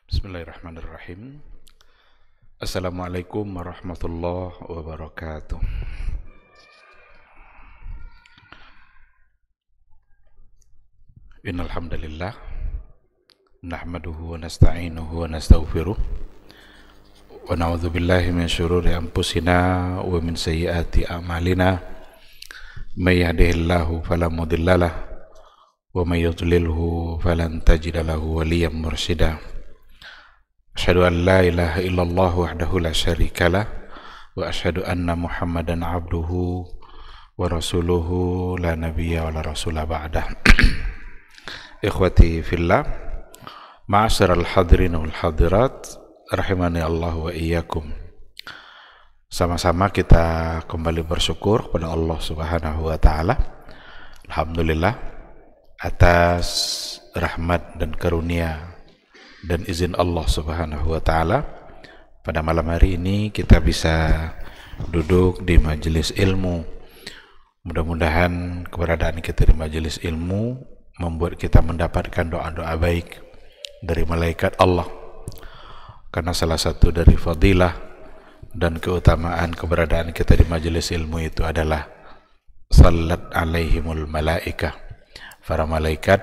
Bismillahirrahmanirrahim. Assalamualaikum warahmatullahi wabarakatuh. Innal hamdalillah nahmaduhu wa nasta'inuhu wa nastaghfiruh wa na'udzu billahi min syururi anfusina wa min sayyiati a'malina. May yahdihillahu fala mudhillalah wa may yudlilhu falan tajida lahu waliyyan mursyida. Asyhadu an la ilaha illallah wahdahu la syarikalah wa asyhadu anna Muhammadan abduhu wa rasuluhu la nabiyya wa la rasula ba'dah. Ikhwati fillah, ma'asyiral hadirin wal hadirat, rahimani Allah wa iyyakum. Sama-sama kita kembali bersyukur kepada Allah Subhanahu wa taala. Alhamdulillah atas rahmat dan karunia dan izin Allah Subhanahu wa taala, pada malam hari ini kita bisa duduk di majelis ilmu. Mudah-mudahan keberadaan kita di majelis ilmu membuat kita mendapatkan doa-doa baik dari malaikat Allah. Karena salah satu dari fadilah dan keutamaan keberadaan kita di majelis ilmu itu adalah sallat alaihimul malaikah. Para malaikat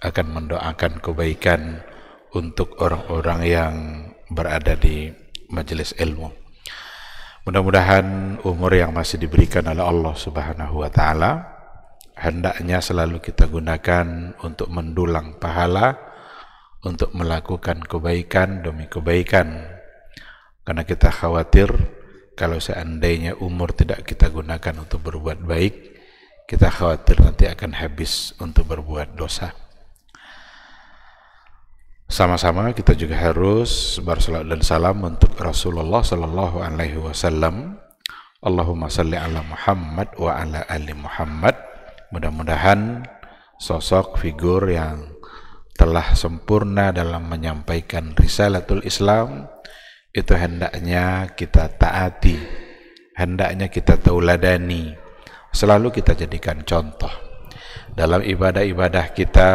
akan mendoakan kebaikan untuk orang-orang yang berada di majelis ilmu. Mudah-mudahan umur yang masih diberikan oleh Allah Subhanahu wa taala hendaknya selalu kita gunakan untuk mendulang pahala, untuk melakukan kebaikan demi kebaikan. Karena kita khawatir kalau seandainya umur tidak kita gunakan untuk berbuat baik, kita khawatir nanti akan habis untuk berbuat dosa. Sama-sama kita juga harus bersalawat dan salam untuk Rasulullah sallallahu alaihi wasallam. Allahumma salli ala Muhammad wa ala ali Muhammad. Mudah-mudahan sosok figur yang telah sempurna dalam menyampaikan risalatul Islam itu hendaknya kita taati, hendaknya kita tauladani, selalu kita jadikan contoh dalam ibadah-ibadah kita,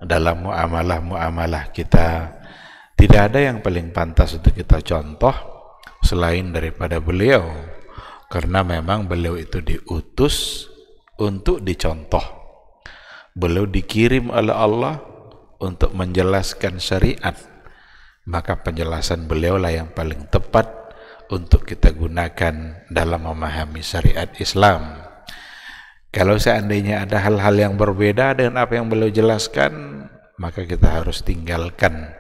dalam muamalah-muamalah kita. Tidak ada yang paling pantas untuk kita contoh selain daripada beliau, karena memang beliau itu diutus untuk dicontoh. Beliau dikirim oleh Allah untuk menjelaskan syariat, maka penjelasan beliau lah yang paling tepat untuk kita gunakan dalam memahami syariat Islam. Kalau seandainya ada hal-hal yang berbeda dengan apa yang beliau jelaskan, maka kita harus tinggalkan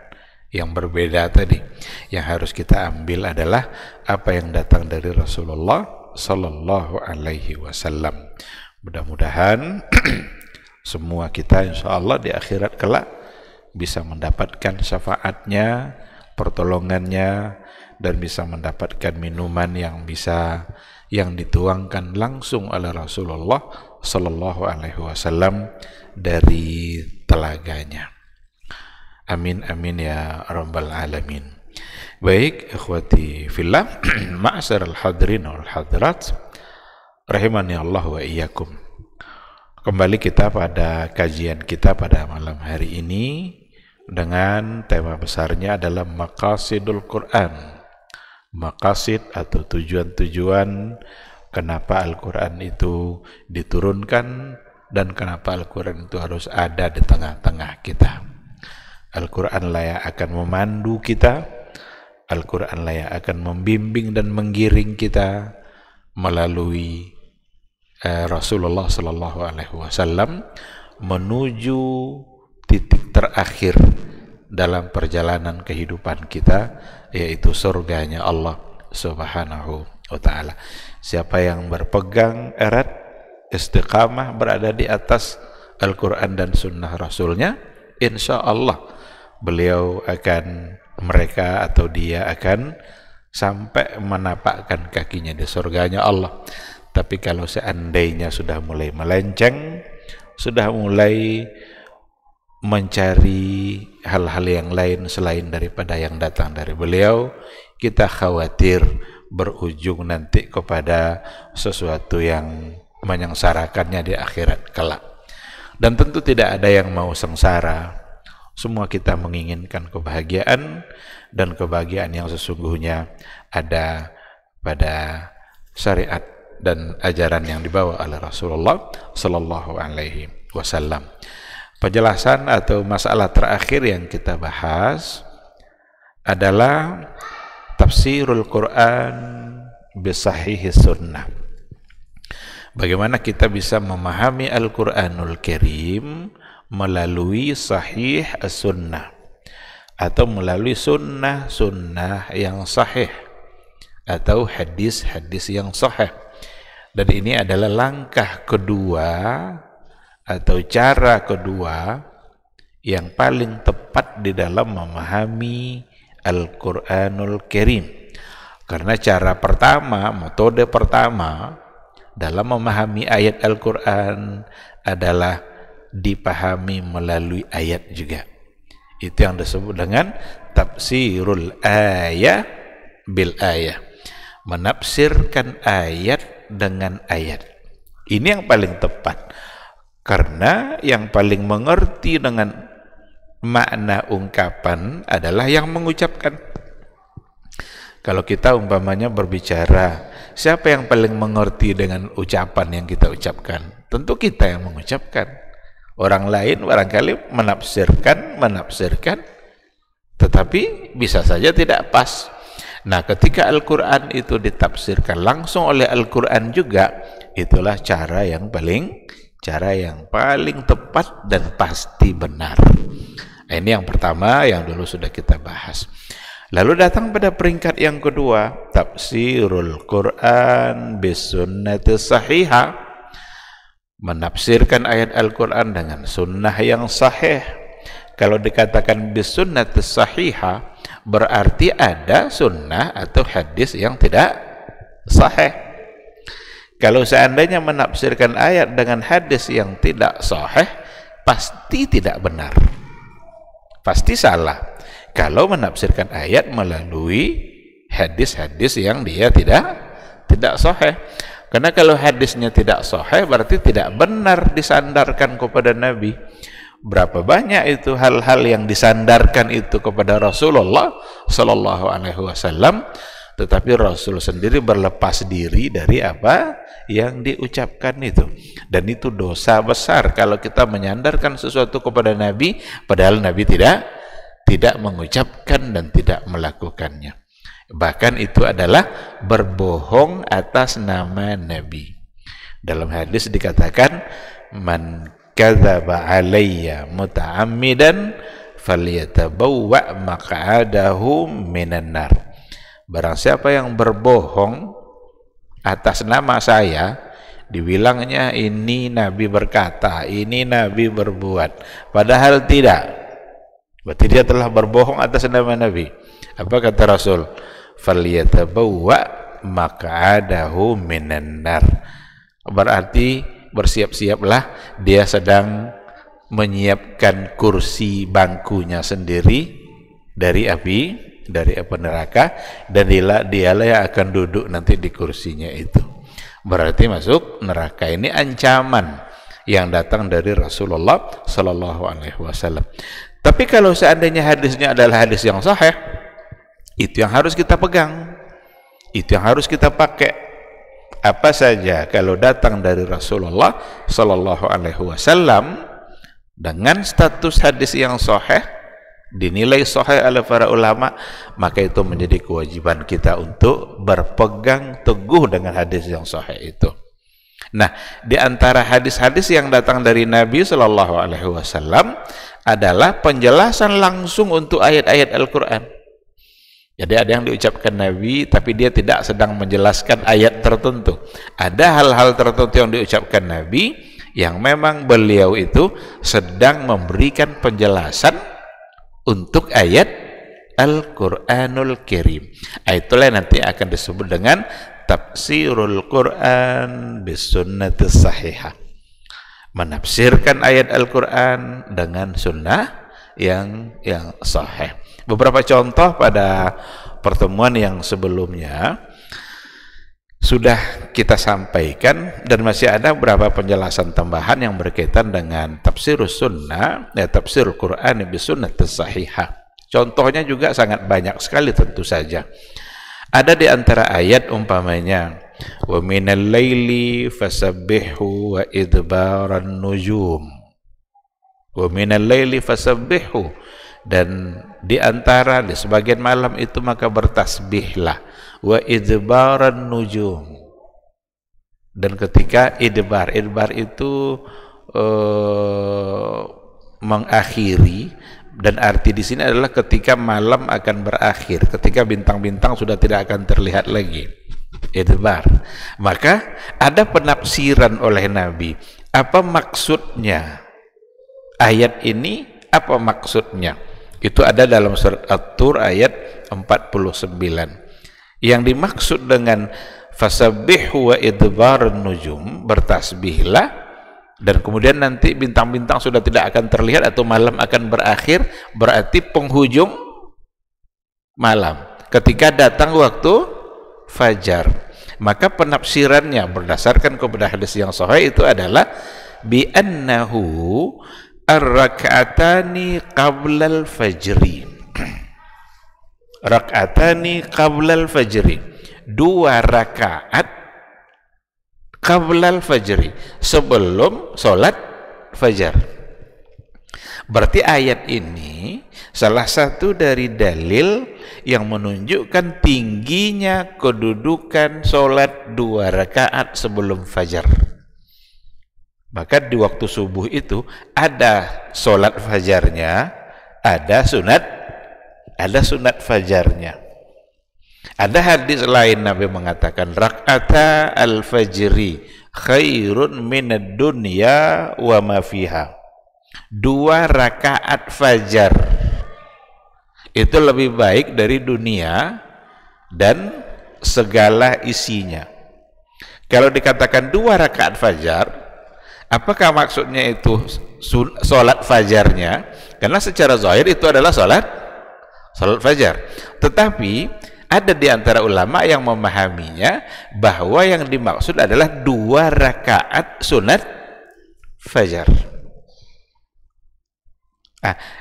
yang berbeda tadi. Yang harus kita ambil adalah apa yang datang dari Rasulullah sallallahu alaihi wasallam. Mudah-mudahan semua kita insyaallah di akhirat kelak bisa mendapatkan syafaatnya, pertolongannya, dan bisa mendapatkan minuman yang dituangkan langsung oleh Rasulullah sallallahu alaihi wasallam dari telaganya. Amin amin ya rabbal alamin. Baik, ikhwati fillah, ma'asyiral hadirin wal hadirat, rahimani Allah wa iyyakum. Kembali kita pada kajian kita pada malam hari ini dengan tema besarnya adalah maqasidul Quran. Maqasid atau tujuan-tujuan kenapa Al-Quran itu diturunkan dan kenapa Al-Quran itu harus ada di tengah-tengah kita. Al-Quran lah yang akan memandu kita, Al-Quran lah yang akan membimbing dan menggiring kita melalui Rasulullah sallallahu alaihi wasallam menuju titik terakhir dalam perjalanan kehidupan kita, yaitu surganya Allah Subhanahu wa ta'ala. Siapa yang berpegang erat, istiqamah, berada di atas Al-Quran dan sunnah Rasulnya, insya Allah mereka atau dia akan sampai menapakkan kakinya di surganya Allah. Tapi kalau seandainya sudah mulai melenceng, sudah mulai mencari hal-hal yang lain selain daripada yang datang dari beliau, kita khawatir berujung nanti kepada sesuatu yang menyengsarakannya di akhirat kelak. Dan tentu tidak ada yang mau sengsara. Semua kita menginginkan kebahagiaan, dan kebahagiaan yang sesungguhnya ada pada syariat dan ajaran yang dibawa oleh Rasulullah Sallallahu Alaihi Wasallam. Penjelasan atau masalah terakhir yang kita bahas adalah tafsirul Quran bisahih sunnah. Bagaimana kita bisa memahami Al-Quranul Karim melalui sahih as-sunnah atau melalui sunnah yang sahih atau hadis yang sahih. Dan ini adalah langkah kedua atau cara kedua yang paling tepat di dalam memahami Al-Quranul Karim. Karena cara pertama, metode pertama dalam memahami ayat Al-Quran adalah dipahami melalui ayat juga. Itu yang disebut dengan tafsirul ayah bil ayah, menafsirkan ayat dengan ayat. Ini yang paling tepat, karena yang paling mengerti dengan makna ungkapan adalah yang mengucapkan. Kalau kita umpamanya berbicara, siapa yang paling mengerti dengan ucapan yang kita ucapkan? Tentu kita yang mengucapkan. Orang lain barangkali menafsirkan, tetapi bisa saja tidak pas. Nah, ketika Al-Quran itu ditafsirkan langsung oleh Al-Quran juga, itulah cara yang paling tepat dan pasti benar. Ini yang pertama yang dulu sudah kita bahas. Lalu datang pada peringkat yang kedua, tafsirul Quran bisunnati sahihah, menafsirkan ayat Al-Quran dengan sunnah yang sahih. Kalau dikatakan bisunnati sahihah, berarti ada sunnah atau hadis yang tidak sahih. Kalau seandainya menafsirkan ayat dengan hadis yang tidak sahih, pasti tidak benar, pasti salah. Kalau menafsirkan ayat melalui hadis-hadis yang dia tidak sahih. Karena kalau hadisnya tidak sahih, berarti tidak benar disandarkan kepada Nabi. Berapa banyak itu hal-hal yang disandarkan itu kepada Rasulullah Sallallahu Alaihi Wasallam, tetapi Rasul sendiri berlepas diri dari apa yang diucapkan itu. Dan itu dosa besar kalau kita menyandarkan sesuatu kepada Nabi, padahal Nabi tidak mengucapkan dan tidak melakukannya. Bahkan itu adalah berbohong atas nama Nabi. Dalam hadis dikatakan, man kadzaba alayya muta'ammidan falyatabawwa maq'adahu minan nar. Barang siapa yang berbohong atas nama saya, dibilangnya ini Nabi berkata, ini Nabi berbuat, padahal tidak. Berarti dia telah berbohong atas nama Nabi. Apa kata Rasul? Falyatabawwa maq'adahu minan nar. Berarti bersiap-siaplah, dia sedang menyiapkan kursi bangkunya sendiri dari api neraka, dan dialah yang akan duduk nanti di kursinya itu. Berarti masuk neraka. Ini ancaman yang datang dari Rasulullah Sallallahu Alaihi Wasallam. Tapi kalau seandainya hadisnya adalah hadis yang sahih, itu yang harus kita pegang, itu yang harus kita pakai. Apa saja kalau datang dari Rasulullah Sallallahu Alaihi Wasallam dengan status hadis yang sahih, dinilai sahih oleh para ulama, maka itu menjadi kewajiban kita untuk berpegang teguh dengan hadis yang sahih itu. Nah, di antara hadis-hadis yang datang dari Nabi Sallallahu Alaihi Wasallam adalah penjelasan langsung untuk ayat-ayat Al-Quran. Jadi ada yang diucapkan Nabi, tapi dia tidak sedang menjelaskan ayat tertentu. Ada hal-hal tertentu yang diucapkan Nabi, yang memang beliau itu sedang memberikan penjelasan untuk ayat Al-Quranul Karim. Itulah nanti akan disebut dengan tafsirul Quran bisunnati sahihah, menafsirkan ayat Al-Quran dengan sunnah yang sahih. Beberapa contoh pada pertemuan yang sebelumnya, sudah kita sampaikan, dan masih ada beberapa penjelasan tambahan yang berkaitan dengan tafsirus sunnah, ya, tafsir Quran bis sunnah sahihah. Contohnya juga sangat banyak sekali tentu saja. Ada di antara ayat umpamanya wa minal laili fasabbihu wa idbaran nujum. Wa minal laili fasabbihu, dan di antara di sebagian malam itu maka bertasbihlah, wa idbaran nujum, dan ketika idbar itu mengakhiri, dan arti di sini adalah ketika malam akan berakhir, ketika bintang-bintang sudah tidak akan terlihat lagi, idbar. Maka ada penafsiran oleh Nabi, apa maksudnya ayat ini, apa maksudnya? Itu ada dalam surat At-Tur ayat 49. Yang dimaksud dengan fasabbihu wa idbarun nujum, bertasbihlah, dan kemudian nanti bintang-bintang sudah tidak akan terlihat atau malam akan berakhir, berarti penghujung malam ketika datang waktu fajar. Maka penafsirannya berdasarkan kepada hadis yang sahih itu adalah bi annahu ar-rak'atani qablal fajri. Rak'atani qablal fajri, 2 rakaat qablal fajri, sebelum sholat fajar. Berarti ayat ini salah satu dari dalil yang menunjukkan tingginya kedudukan sholat 2 rakaat sebelum fajar. Maka di waktu subuh itu ada sholat fajarnya, ada sunat fajarnya. Ada hadis lain Nabi mengatakan rak'ata al-fajri khairun minad dunya wa ma fiha. 2 rakaat fajar itu lebih baik dari dunia dan segala isinya. Kalau dikatakan 2 rakaat fajar, apakah maksudnya itu sholat fajarnya? Karena secara zahir itu adalah sholat fajar. Tetapi ada di antara ulama yang memahaminya bahwa yang dimaksud adalah 2 rakaat sunat fajar.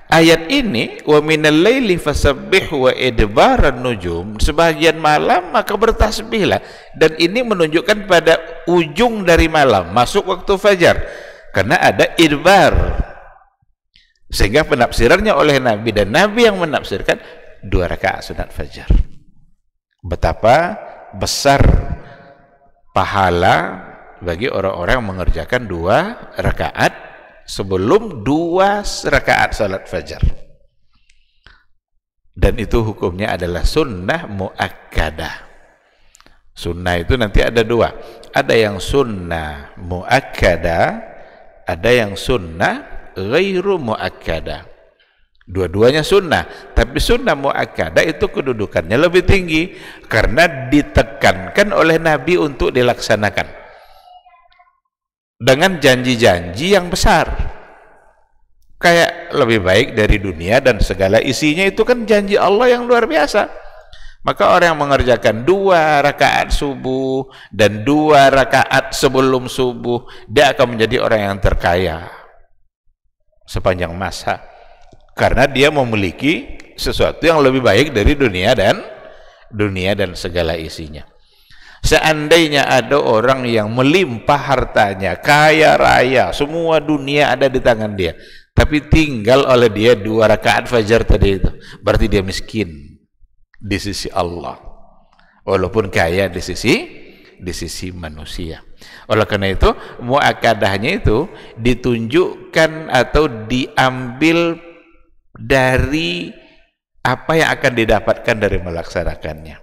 Ayat ini wa minal laili fasabbihu wa idbaran nujum, sebagian malam maka bertasbihlah, dan ini menunjukkan pada ujung dari malam, masuk waktu fajar, karena ada idbar. Sehingga penafsirannya oleh Nabi, dan Nabi yang menafsirkan 2 rakaat sunat fajar. Betapa besar pahala bagi orang-orang yang mengerjakan 2 rakaat sebelum 2 rakaat salat fajar. Dan itu hukumnya adalah sunnah muakkadah. Sunnah itu nanti ada 2. Ada yang sunnah muakkadah, ada yang sunnah ghairu muakkadah. Dua-duanya sunnah, tapi sunnah muakkadah itu kedudukannya lebih tinggi karena ditekankan oleh Nabi untuk dilaksanakan dengan janji-janji yang besar, kayak lebih baik dari dunia dan segala isinya. Itu kan janji Allah yang luar biasa. Maka orang yang mengerjakan 2 rakaat subuh dan 2 rakaat sebelum subuh, dia akan menjadi orang yang terkaya sepanjang masa, karena dia memiliki sesuatu yang lebih baik dari dunia dan segala isinya. Seandainya ada orang yang melimpah hartanya, kaya raya, semua dunia ada di tangan dia, tapi tinggal oleh dia 2 rakaat fajar tadi itu, berarti dia miskin di sisi Allah, walaupun kaya di sisi manusia. Oleh karena itu muakkadahnya itu ditunjukkan atau diambil dari apa yang akan didapatkan dari melaksanakannya,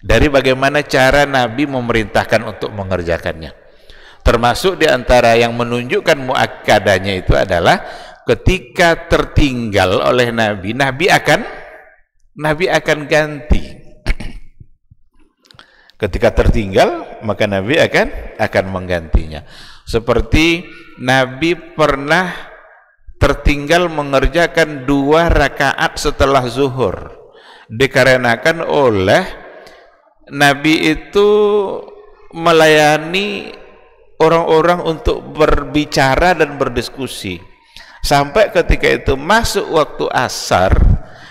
dari bagaimana cara Nabi memerintahkan untuk mengerjakannya. Termasuk di antara yang menunjukkan muakkadahnya itu adalah ketika tertinggal oleh Nabi, Nabi akan ganti. Ketika tertinggal, maka Nabi akan menggantinya. Seperti Nabi pernah tertinggal mengerjakan 2 rakaat setelah zuhur, dikarenakan oleh Nabi itu melayani orang-orang untuk berbicara dan berdiskusi. Sampai ketika itu masuk waktu asar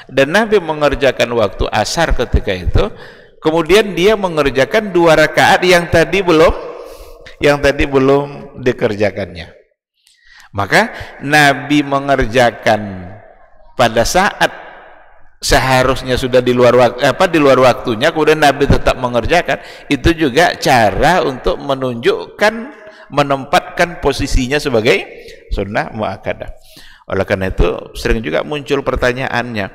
dan Nabi mengerjakan waktu asar ketika itu, kemudian dia mengerjakan 2 rakaat yang tadi belum dikerjakannya. Maka Nabi mengerjakan pada saat seharusnya sudah di luar waktunya, kemudian Nabi tetap mengerjakan. Itu juga cara untuk menempatkan posisinya sebagai sunnah muakkadah. Oleh karena itu sering juga muncul pertanyaannya,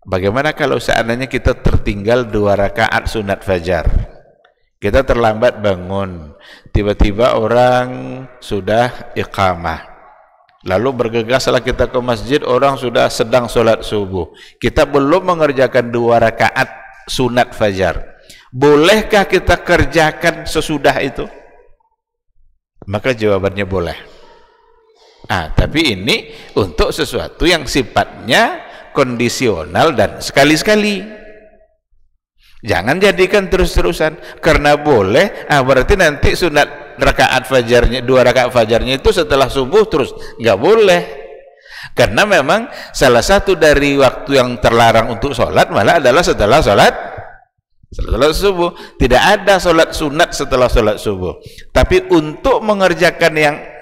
bagaimana kalau seandainya kita tertinggal 2 rakaat sunat fajar, kita terlambat bangun, tiba-tiba orang sudah iqamah, lalu bergegaslah kita ke masjid, orang sudah sedang sholat subuh, kita belum mengerjakan 2 rakaat sunat fajar, bolehkah kita kerjakan sesudah itu? Maka jawabannya boleh. Tapi ini untuk sesuatu yang sifatnya kondisional dan sekali-sekali. Jangan jadikan terus-terusan. Karena boleh, berarti nanti sunat rakaat fajarnya, 2 rakaat fajarnya itu setelah subuh terus. Nggak boleh. Karena memang salah satu dari waktu yang terlarang untuk sholat malah adalah setelah sholat subuh. Tidak ada sholat sunat setelah sholat subuh. Tapi untuk mengerjakan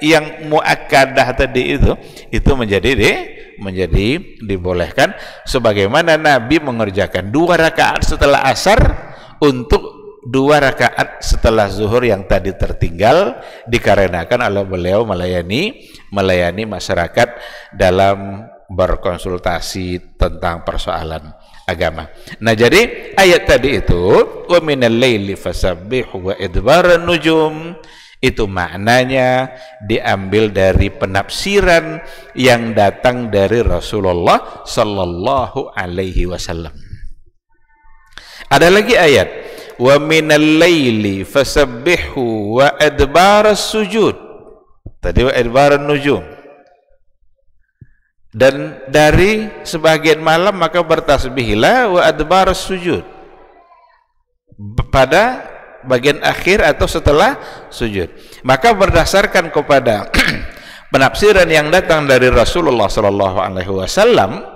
yang muakkadah tadi itu menjadi dibolehkan, sebagaimana Nabi mengerjakan 2 rakaat setelah asar untuk 2 rakaat setelah zuhur yang tadi tertinggal, dikarenakan oleh beliau melayani masyarakat dalam berkonsultasi tentang persoalan agama. Nah, jadi ayat tadi itu wa minal laili fasabbihu wa idbaran nujum, itu maknanya diambil dari penafsiran yang datang dari Rasulullah sallallahu alaihi wasallam. Ada lagi ayat wa minal laili fasabbihu wa idbaras sujud. Tadi wa idbaran nujum. Dan dari sebagian malam maka bertasbihlah wa adbaras sujud, pada bagian akhir atau setelah sujud. Maka berdasarkan kepada penafsiran yang datang dari Rasulullah sallallahu alaihi wasallam,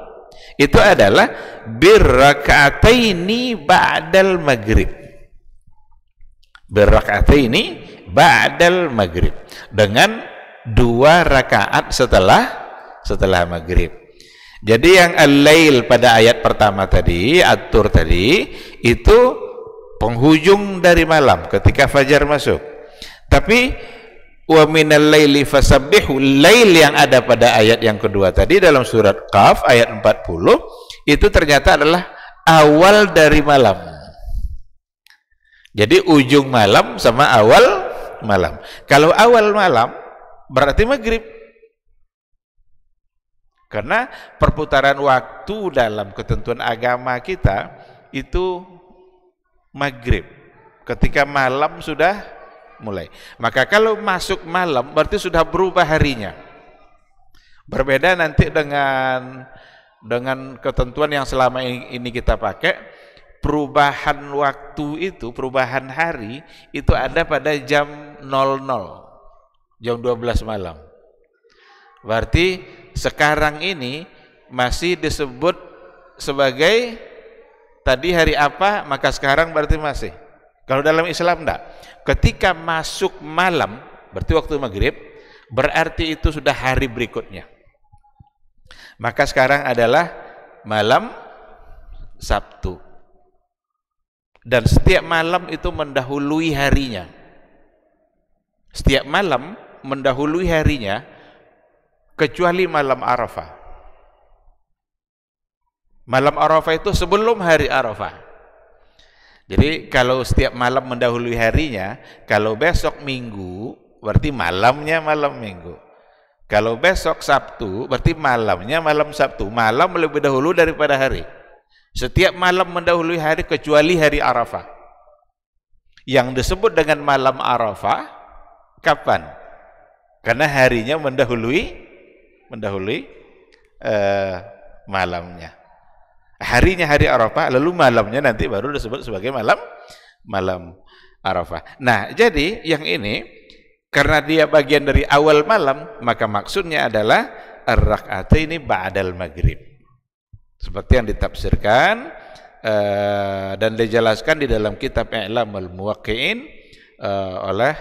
itu adalah birraka'ataini ba'dal maghrib. Birraka'ataini ba'dal maghrib, dengan 2 rakaat setelah maghrib. Jadi yang al-lail pada ayat pertama tadi, atur tadi, itu penghujung dari malam ketika fajar masuk. Tapi wa minal laili fasabbihu, lail yang ada pada ayat yang kedua tadi dalam surat Qaf ayat 40, itu ternyata adalah awal dari malam. Jadi ujung malam sama awal malam. Kalau awal malam berarti maghrib. Karena perputaran waktu dalam ketentuan agama kita itu maghrib, ketika malam sudah mulai. Maka kalau masuk malam berarti sudah berubah harinya. Berbeda nanti dengan ketentuan yang selama ini kita pakai, perubahan waktu itu, perubahan hari itu ada pada jam 00, jam 12 malam. Berarti sekarang ini masih disebut sebagai tadi hari apa, maka sekarang berarti masih. Kalau dalam Islam enggak. Ketika masuk malam berarti waktu maghrib, berarti itu sudah hari berikutnya. Maka sekarang adalah malam Sabtu. Dan setiap malam itu mendahului harinya. Setiap malam mendahului harinya, kecuali malam Arafah. Malam Arafah itu sebelum hari Arafah. Jadi kalau setiap malam mendahului harinya, kalau besok Minggu berarti malamnya malam Minggu. Kalau besok Sabtu berarti malamnya malam Sabtu. Malam lebih dahulu daripada hari. Setiap malam mendahului hari kecuali hari Arafah. Yang disebut dengan malam Arafah kapan? Karena harinya mendahului malamnya. Harinya hari Arafah, lalu malamnya nanti baru disebut sebagai malam Arafah. Nah, jadi yang ini karena dia bagian dari awal malam, maka maksudnya adalah ar-rak'ataini ba'dal maghrib. Seperti yang ditafsirkan dan dijelaskan di dalam kitab I'lamul Muwaqqi'in oleh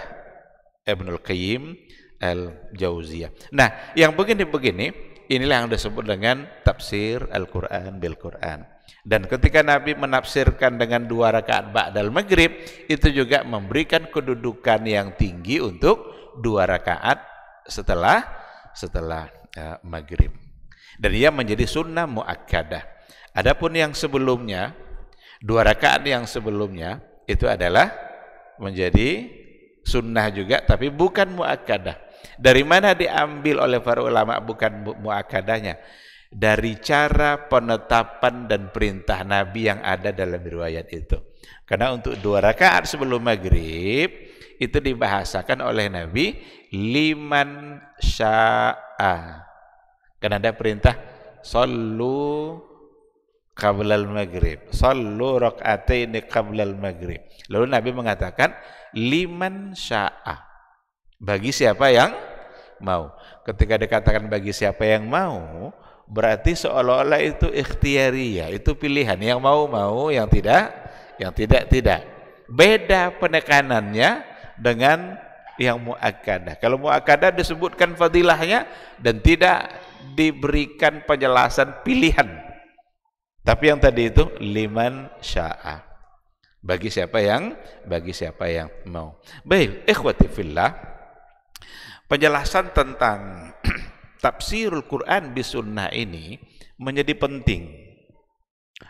Ibnul Qayyim Al-Jauziyah. Nah, yang begini-begini inilah yang disebut dengan tafsir Al-Quran bil Quran. Dan ketika Nabi menafsirkan dengan 2 rakaat ba'dal maghrib, itu juga memberikan kedudukan yang tinggi untuk 2 rakaat setelah maghrib. Dan ia menjadi sunnah muakkadah. Adapun yang sebelumnya, 2 rakaat yang sebelumnya itu adalah menjadi sunnah juga, tapi bukan muakkadah. Dari mana diambil oleh para ulama bukan muakkadahnya? Dari cara penetapan dan perintah Nabi yang ada dalam riwayat itu. Karena untuk 2 rakaat sebelum maghrib itu dibahasakan oleh Nabi liman sya'a. Karena ada perintah sallu qablal maghrib, sallu rak'ataini qablal maghrib. Lalu Nabi mengatakan liman sya'a, bagi siapa yang mau. Ketika dikatakan bagi siapa yang mau, berarti seolah-olah itu ikhtiyariyah, itu pilihan, yang mau, yang tidak. Beda penekanannya dengan yang muakkadah. Kalau muakkadah disebutkan fadilahnya dan tidak diberikan penjelasan pilihan. Tapi yang tadi itu liman sya'a, bagi siapa yang mau. Baik, ikhwati fillah, penjelasan tentang tafsirul Quran bisunnah ini menjadi penting.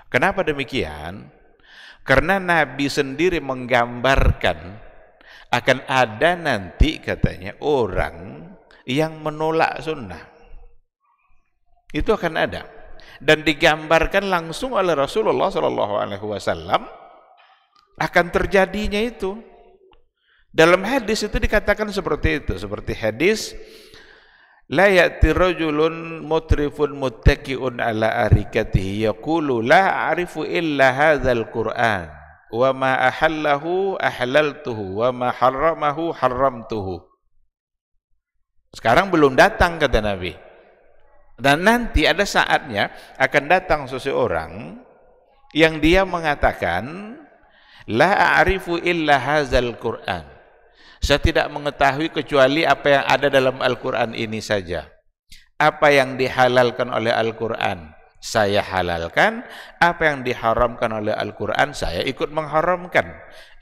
Kenapa demikian? Karena Nabi sendiri menggambarkan akan ada nanti katanya orang yang menolak sunnah. Itu akan ada. Dan digambarkan langsung oleh Rasulullah SAW akan terjadinya itu. Dalam hadis itu dikatakan seperti itu. Seperti hadis la ya'ti rajulun mutrifun muttaqi'un ala arikatihi yaqulu la a'rifu illa hadzal Qur'an wa ma ahallahu ahlaltuhu wa ma harramahu harramtuhu. Sekarang belum datang kata Nabi. Dan nanti ada saatnya akan datang seseorang yang dia mengatakan la a'rifu illa hadzal Qur'an. Saya tidak mengetahui kecuali apa yang ada dalam Al-Quran ini saja. Apa yang dihalalkan oleh Al-Quran, saya halalkan. Apa yang diharamkan oleh Al-Quran, saya ikut mengharamkan.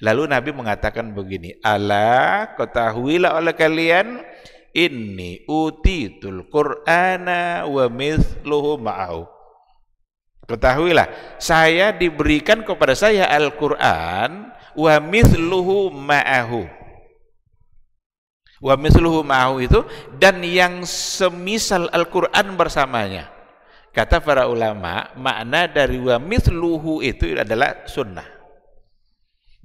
Lalu Nabi mengatakan begini, ala ketahuilah oleh kalian, inni utitul Qur'ana wa mithluhu ma'ahu. Ketahuilah, saya diberikan kepada saya Al-Quran wa mithluhu ma'ahu. Wa mithluhu ma'ahu itu dan yang semisal Al-Quran bersamanya. Kata para ulama, makna dari wa mithluhu itu adalah sunnah.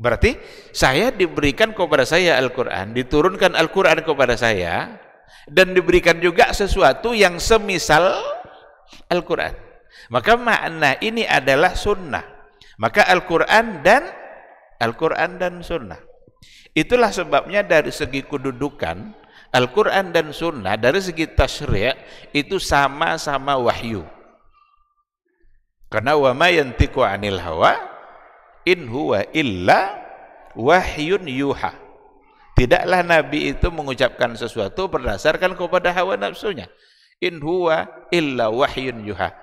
Berarti saya diberikan kepada saya Al-Quran, diturunkan Al-Quran kepada saya, dan diberikan juga sesuatu yang semisal Al-Quran. Maka makna ini adalah sunnah. Maka Al-Quran dan sunnah. Itulah sebabnya dari segi kedudukan Al-Quran dan Sunnah, dari segi tasyri' itu sama-sama wahyu. Karena wa ma yantiqu 'anil hawa in huwa illa wahyun yuha. Tidaklah Nabi itu mengucapkan sesuatu berdasarkan kepada hawa nafsunya. In huwa illa wahyun yuha.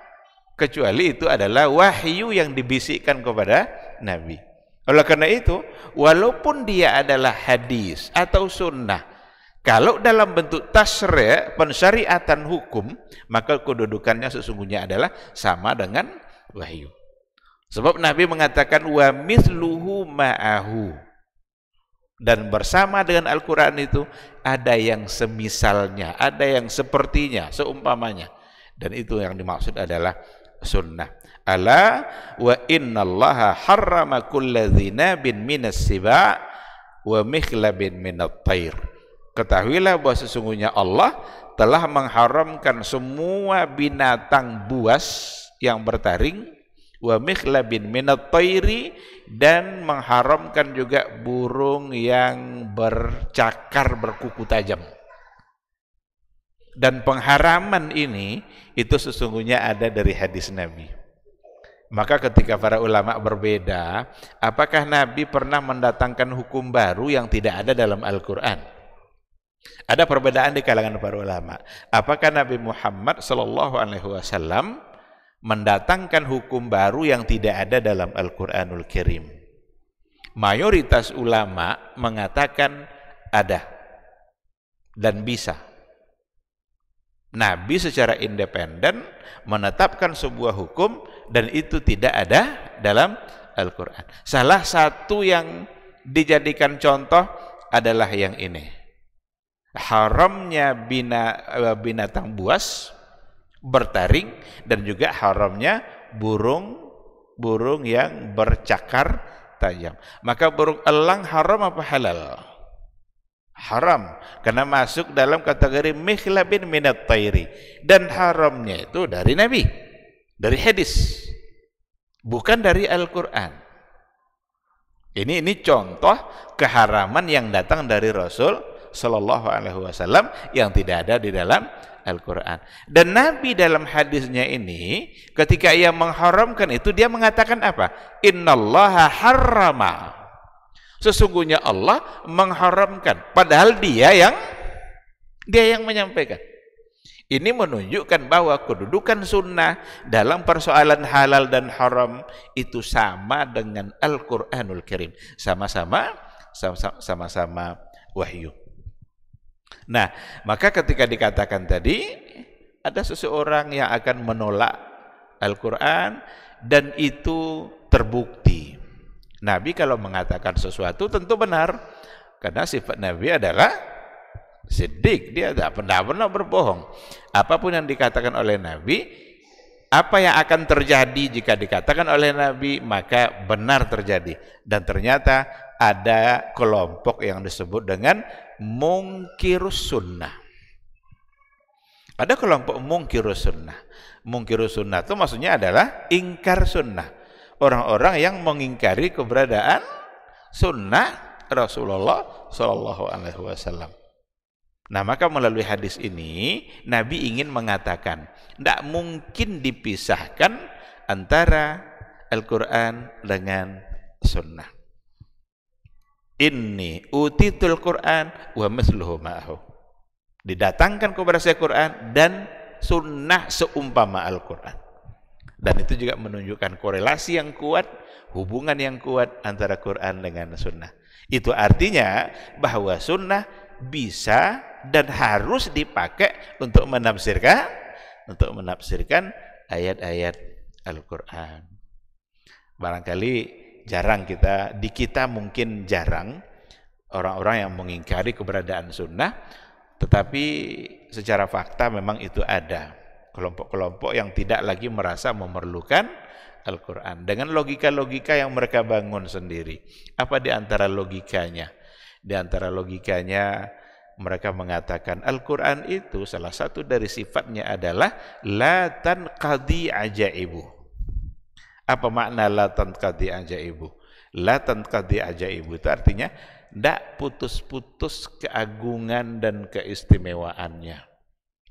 Kecuali itu adalah wahyu yang dibisikkan kepada Nabi. Oleh karena itu, walaupun dia adalah hadis atau sunnah, kalau dalam bentuk tasyri', pensyariatan hukum, maka kedudukannya sesungguhnya adalah sama dengan wahyu. Sebab Nabi mengatakan wa mithluhu ma'ahu. Dan bersama dengan Al-Quran itu ada yang semisalnya, ada yang sepertinya, seumpamanya. Dan itu yang dimaksud adalah sunnah. Ala wa innallaha harrama kulla dzinabin minas siba' wa mikhlabin minat tair. Ketahuilah bahwa sesungguhnya Allah telah mengharamkan semua binatang buas yang bertaring wa mikhlabin minat thairi, dan mengharamkan juga burung yang bercakar berkuku tajam. Dan pengharaman ini itu sesungguhnya ada dari hadis Nabi. Maka ketika para ulama berbeda, apakah Nabi pernah mendatangkan hukum baru yang tidak ada dalam Al-Quran? Ada perbedaan di kalangan para ulama. Apakah Nabi Muhammad SAW mendatangkan hukum baru yang tidak ada dalam Al-Quranul Karim? Mayoritas ulama mengatakan ada dan bisa. Nabi secara independen menetapkan sebuah hukum dan itu tidak ada dalam Al-Quran. Salah satu yang dijadikan contoh adalah yang ini. Haramnya binatang buas bertaring dan juga haramnya burung yang bercakar tajam. Maka burung elang haram apa halal? Haram, karena masuk dalam kategori mikhlabin minat thairi, dan haramnya itu dari Nabi, dari hadis, bukan dari Al-Quran. Ini contoh keharaman yang datang dari Rasul Sallallahu Alaihi Wasallam yang tidak ada di dalam Al-Quran. Dan Nabi dalam hadisnya ini, ketika ia mengharamkan itu, dia mengatakan apa? Innallaha harrama. Sesungguhnya Allah mengharamkan, padahal dia yang menyampaikan. Ini menunjukkan bahwa kedudukan sunnah dalam persoalan halal dan haram itu sama dengan Al-Quranul Karim, sama-sama wahyu. Nah, maka ketika dikatakan tadi ada seseorang yang akan menolak Al-Quran dan itu terbukti. Nabi kalau mengatakan sesuatu tentu benar, karena sifat Nabi adalah siddiq, dia tidak pernah berbohong. Apapun yang dikatakan oleh Nabi, apa yang akan terjadi jika dikatakan oleh Nabi, maka benar terjadi. Dan ternyata ada kelompok yang disebut dengan mungkirus sunnah. Ada kelompok mungkirus sunnah. Mungkirus sunnah itu maksudnya adalah ingkar sunnah. Orang-orang yang mengingkari keberadaan sunnah Rasulullah Sallallahu Alaihi Wasallam. Nah, maka melalui hadis ini Nabi ingin mengatakan tidak mungkin dipisahkan antara Al-Quran dengan sunnah. Inni utitul Quran wa misluhu ma'ahu. Didatangkan kepada saya Quran dan sunnah seumpama Al-Quran. Dan itu juga menunjukkan korelasi yang kuat, hubungan yang kuat antara Quran dengan sunnah. Itu artinya bahwa sunnah bisa dan harus dipakai untuk menafsirkan ayat-ayat Al-Quran. Barangkali jarang di kita mungkin jarang orang-orang yang mengingkari keberadaan sunnah, tetapi secara fakta memang itu ada. Kelompok-kelompok yang tidak lagi merasa memerlukan Al-Quran dengan logika-logika yang mereka bangun sendiri. Apa di antara logikanya? Di antara logikanya mereka mengatakan Al-Quran itu salah satu dari sifatnya adalah la tanqadi ajaibu. Apa makna la tanqadi ajaibu? La tanqadi ajaibu itu artinya tidak putus-putus keagungan dan keistimewaannya.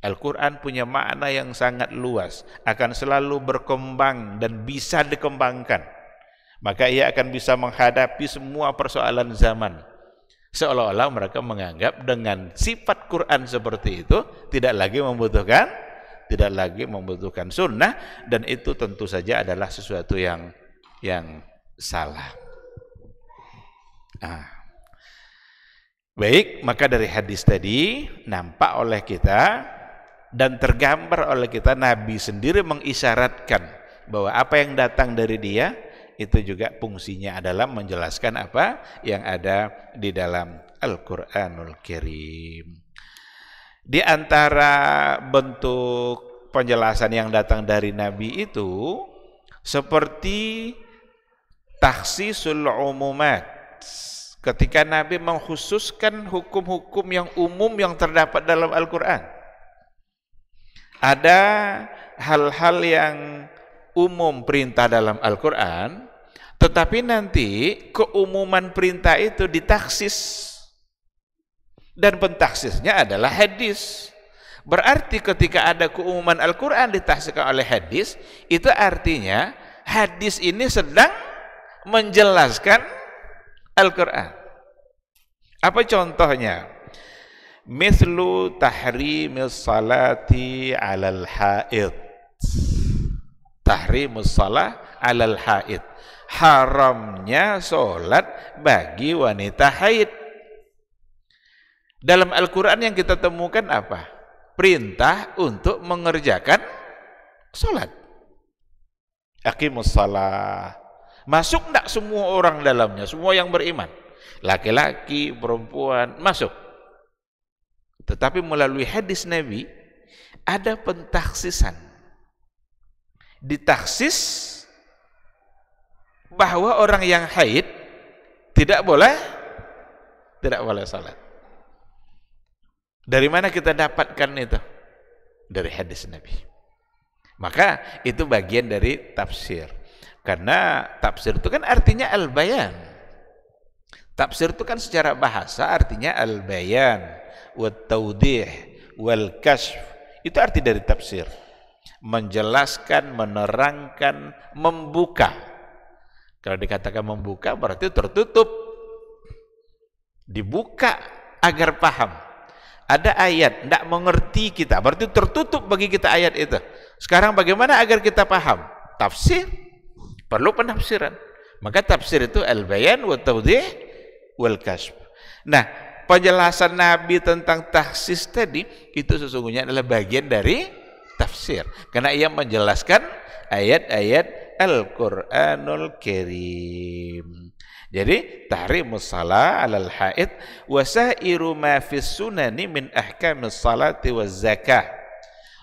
Al-Quran punya makna yang sangat luas, akan selalu berkembang dan bisa dikembangkan. Maka ia akan bisa menghadapi semua persoalan zaman. Seolah-olah mereka menganggap dengan sifat Quran seperti itu tidak lagi membutuhkan sunnah, dan itu tentu saja adalah sesuatu yang salah. Baik, maka dari hadis tadi nampak oleh kita dan tergambar oleh kita, Nabi sendiri mengisyaratkan bahwa apa yang datang dari dia itu juga fungsinya adalah menjelaskan apa yang ada di dalam Al-Quranul Karim. Di antara bentuk penjelasan yang datang dari Nabi itu seperti takhsisul umumat, ketika Nabi mengkhususkan hukum-hukum yang umum yang terdapat dalam Al-Quran. Ada hal-hal yang umum perintah dalam Al-Quran, tetapi nanti keumuman perintah itu ditaksis, dan pentaksisnya adalah hadis. Berarti ketika ada keumuman Al-Quran ditaksiskan oleh hadis, itu artinya hadis ini sedang menjelaskan Al-Quran. Apa contohnya? Mithlu tahrimis salati alal haid. Tahrimus salah alal haid. Haramnya sholat bagi wanita haid. Dalam Al-Quran yang kita temukan apa? Perintah untuk mengerjakan sholat. Aqimus salah. Masuk enggak semua orang dalamnya? Semua yang beriman. Laki-laki, perempuan, masuk. Tetapi melalui hadis Nabi, ada pentaksisan. Ditaksis bahwa orang yang haid tidak boleh salat. Dari mana kita dapatkan itu? Dari hadis Nabi. Maka itu bagian dari tafsir. Karena tafsir itu kan artinya al-bayan. Tafsir itu kan secara bahasa artinya al-bayan, wat-tawdih, wal-kashf. Itu arti dari tafsir. Menjelaskan, menerangkan, membuka. Kalau dikatakan membuka berarti tertutup. Dibuka agar paham. Ada ayat, tidak mengerti kita, berarti tertutup bagi kita ayat itu. Sekarang bagaimana agar kita paham? Tafsir, perlu penafsiran. Maka tafsir itu al-bayan, wat-tawdih, wal-kashf. Nah, penjelasan Nabi tentang taksis tadi, itu sesungguhnya adalah bagian dari tafsir. Karena ia menjelaskan ayat-ayat Al-Quranul Karim. Jadi tahrimus salah alal haid wasairu ma fis sunani min ahkamis salati waz zakah.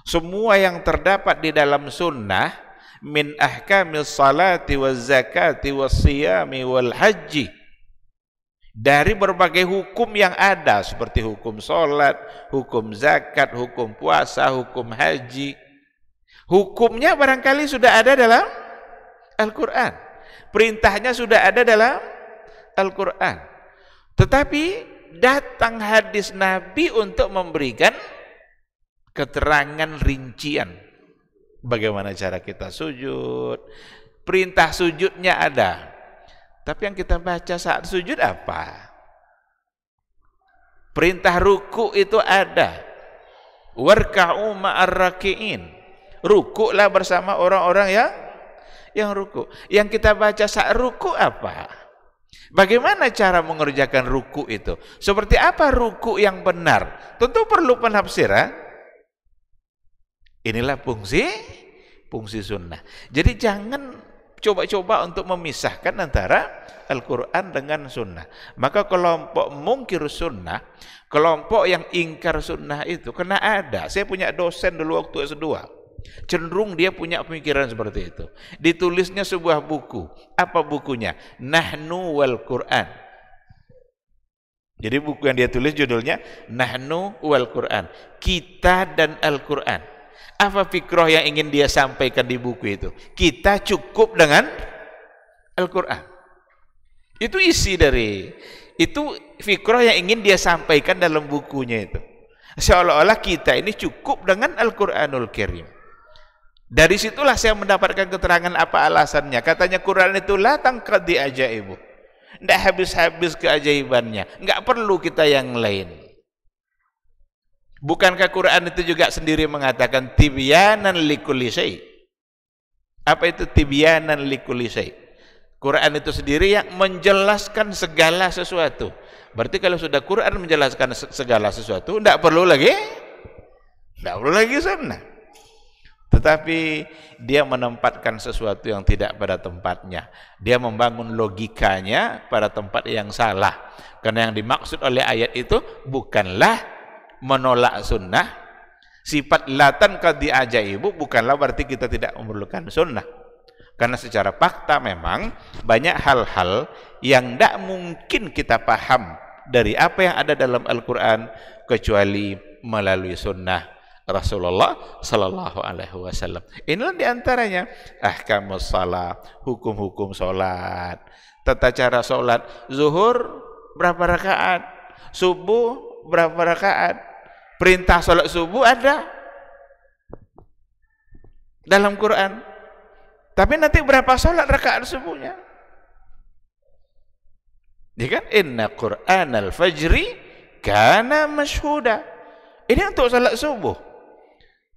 Semua yang terdapat di dalam sunnah min ahkamis salati waz zakati was siyami wal haji, dari berbagai hukum yang ada seperti hukum salat, hukum zakat, hukum puasa, hukum haji. Hukumnya barangkali sudah ada dalam Al-Quran. Perintahnya sudah ada dalam Al-Quran, tetapi datang hadis Nabi untuk memberikan keterangan rincian bagaimana cara kita sujud. Perintah sujudnya ada, tapi yang kita baca saat sujud apa? Perintah ruku itu ada, warka'u ma'ar raki'in, rukuklah bersama orang-orang yang ruku. Yang kita baca saat ruku apa? Bagaimana cara mengerjakan ruku itu? Seperti apa ruku yang benar? Tentu perlu penafsiran. Inilah fungsi sunnah. Jadi jangan coba-coba untuk memisahkan antara Al-Quran dengan sunnah. Maka kelompok mungkir sunnah, kelompok yang ingkar sunnah itu kena ada. Saya punya dosen dulu waktu S2. Cenderung dia punya pemikiran seperti itu. Ditulisnya sebuah buku. Apa bukunya? Nahnu wal Quran. Jadi buku yang dia tulis judulnya Nahnu wal Quran. Kita dan Al-Quran. Apa fikrah yang ingin dia sampaikan di buku itu? Kita cukup dengan Al-Quran. Itu isi dari, itu fikrah yang ingin dia sampaikan dalam bukunya itu. Seolah-olah kita ini cukup dengan Al-Quranul Karim. Dari situlah saya mendapatkan keterangan apa alasannya. Katanya Quran itu la tangqadi ajaibu. Tidak habis-habis keajaibannya. Enggak perlu kita yang lain. Bukankah Quran itu juga sendiri mengatakan tibyanan likulli syai'? Apa itu tibyanan likulli syai'? Quran itu sendiri yang menjelaskan segala sesuatu. Berarti kalau sudah Quran menjelaskan segala sesuatu, tidak perlu lagi sunnah. Tetapi dia menempatkan sesuatu yang tidak pada tempatnya. Dia membangun logikanya pada tempat yang salah. Karena yang dimaksud oleh ayat itu bukanlah menolak sunnah. Sifat latan qadi ajaibu bukanlah berarti kita tidak memerlukan sunnah. Karena secara fakta memang banyak hal-hal yang tidak mungkin kita paham dari apa yang ada dalam Al-Quran kecuali melalui sunnah. Rasulullah sallallahu alaihi wasallam. Inilah diantaranya ahkamus shalah, hukum-hukum salat, tata cara salat. Zuhur berapa rakaat? Subuh berapa rakaat? Perintah salat subuh ada dalam Quran. Tapi nanti berapa salat rakaat subuhnya? Ya kan? Inna Qur'anal fajri kana mashhuda. Ini untuk salat subuh.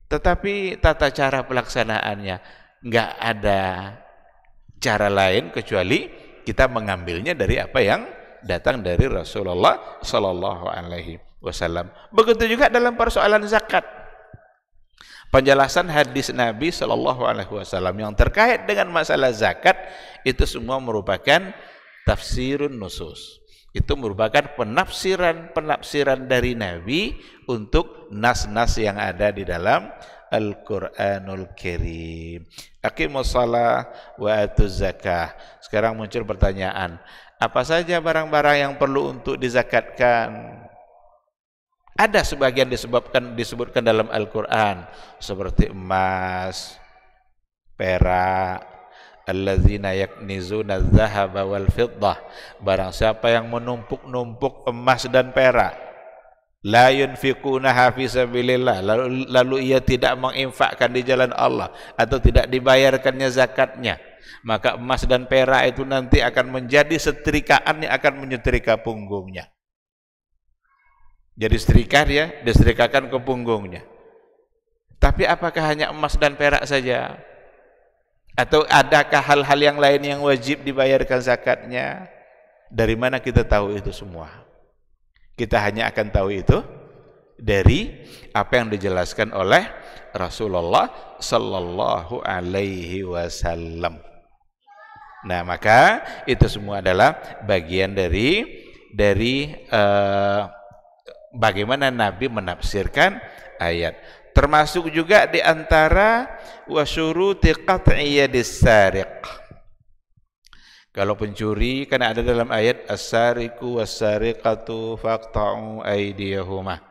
Tetapi tata cara pelaksanaannya nggak ada cara lain kecuali kita mengambilnya dari apa yang datang dari Rasulullah sallallahu alaihi wasallam. Begitu juga dalam persoalan zakat. Penjelasan hadis Nabi sallallahu alaihi wasallam yang terkait dengan masalah zakat itu semua merupakan tafsirun nusus. Itu merupakan penafsiran dari Nabi untuk nas-nas yang ada di dalam Al-Quranul Karim. Aqimus shalah wa atuz zakah. Sekarang muncul pertanyaan, apa saja barang-barang yang perlu untuk dizakatkan? Ada sebagian disebutkan dalam Al-Quran seperti emas, perak, alladzina yaknizuna adh-dhahaba wal fiddah, barang siapa yang menumpuk-numpuk emas dan perak, la yunfiqunaha fi sabilillah, lalu ia tidak menginfakkan di jalan Allah atau tidak dibayarkannya zakatnya, maka emas dan perak itu nanti akan menjadi setrikaan yang akan menyetrika punggungnya. Jadi setrika dia disetrikakan ke punggungnya. Tapi apakah hanya emas dan perak saja? Atau adakah hal-hal yang lain yang wajib dibayarkan zakatnya? Dari mana kita tahu itu semua? Kita hanya akan tahu itu dari apa yang dijelaskan oleh Rasulullah sallallahu alaihi wasallam. Nah, maka itu semua adalah bagian dari bagaimana Nabi menafsirkan ayat. Termasuk juga di antara wasyuruti qat'i yadis sariq. Kalau pencuri, kan ada dalam ayat as-sariqu was-sariqatu faqta'u aydiyahuma.